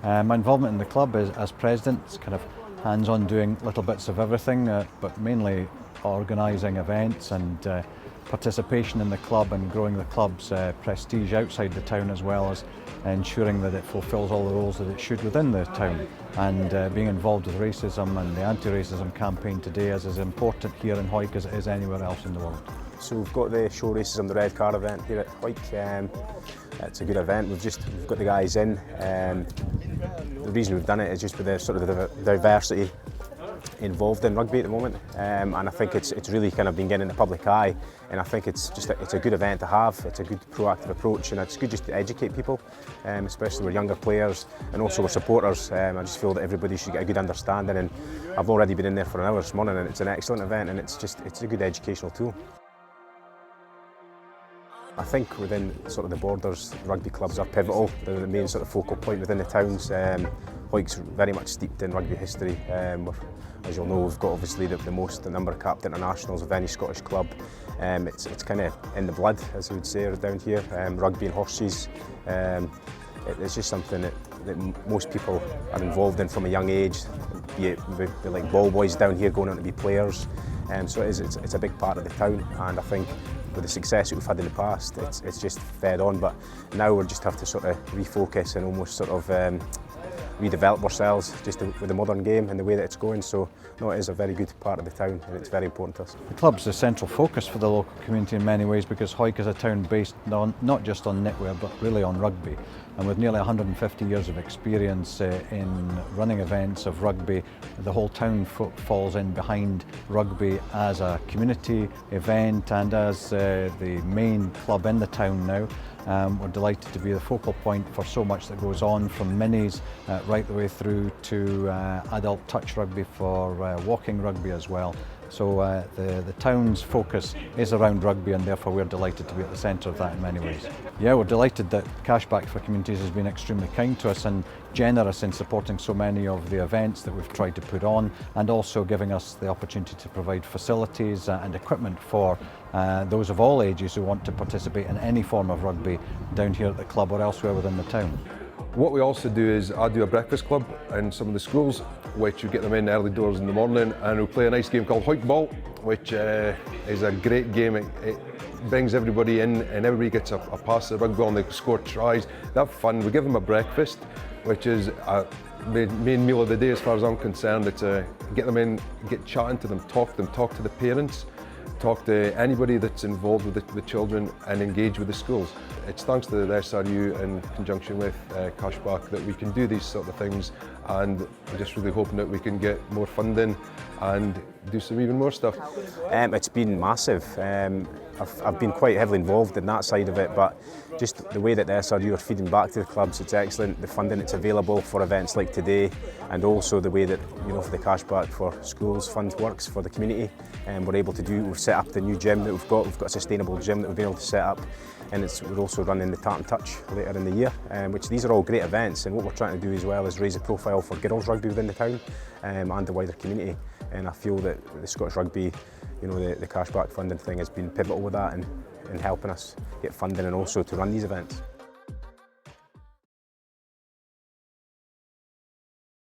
My involvement in the club is, as president, is kind of hands-on doing little bits of everything, but mainly organising events and participation in the club and growing the club's prestige outside the town, as well as ensuring that it fulfils all the roles that it should within the town, and being involved with racism and the anti-racism campaign today is as important here in Hawick as it is anywhere else in the world. So we've got the Show Racism the Red Card event here at Hawick. It's a good event. We've got the guys in. The reason we've done it is just with the sort of the diversity involved in rugby at the moment, and I think it's really kind of been getting in the public eye, and I think it's a good event to have. It's a good proactive approach, and it's good just to educate people, especially with younger players and also with supporters. I just feel that everybody should get a good understanding, and I've already been in there for an hour this morning, and it's an excellent event, and it's a good educational tool. I think within sort of the borders, rugby clubs are pivotal. They're the main sort of focal point within the towns. Hawick's very much steeped in rugby history. As you'll know, we've got obviously the number of capped internationals of any Scottish club. It's kind of in the blood, as we would say, down here. Rugby and horses. It's just something that most people are involved in from a young age, be it like ball boys down here going on to be players. So it's a big part of the town, and I think with the success that we've had in the past, it's just fed on. But now we just have to sort of refocus and almost sort of redevelop ourselves just with the modern game and the way that it's going. So no, it is a very good part of the town, and it's very important to us. The club's a central focus for the local community in many ways, because Hawick is a town based not just on knitwear but really on rugby. And with nearly 150 years of experience in running events of rugby, the whole town falls in behind rugby as a community event and as the main club in the town now. We're delighted to be the focal point for so much that goes on, from minis right the way through to adult touch rugby for walking rugby as well. So the town's focus is around rugby, and therefore we're delighted to be at the centre of that in many ways. Yeah, we're delighted that CashBack for Communities has been extremely kind to us and generous in supporting so many of the events that we've tried to put on, and also giving us the opportunity to provide facilities and equipment for those of all ages who want to participate in any form of rugby down here at the club or elsewhere within the town. What we also do is I do a breakfast club in some of the schools, which we get them in early doors in the morning, and we play a nice game called Hawick Ball, which is a great game. It brings everybody in, and everybody gets a pass of rugby ball, and they score tries. They have fun. We give them a breakfast, which is the main meal of the day as far as I'm concerned. It's get them in, get chatting to them, talk to the parents, talk to anybody that's involved with the children, and engage with the schools. It's thanks to the SRU in conjunction with CashBack that we can do these sort of things, and I'm just really hoping that we can get more funding and do some even more stuff. It's been massive. I've been quite heavily involved in that side of it, but just the way that the SRU are feeding back to the clubs, it's excellent. The funding that's available for events like today, and also the way that, you know, for the CashBack for schools fund works for the community, and we're able to do. We've set up the new gym that we've got. We've got a sustainable gym that we've been able to set up, and we're also running the Tart and Touch later in the year, which these are all great events. And what we're trying to do as well is raise the profile for girls rugby within the town and the wider community. And I feel that the Scottish Rugby, you know, the CashBack funding thing has been pivotal with that, and helping us get funding and also to run these events.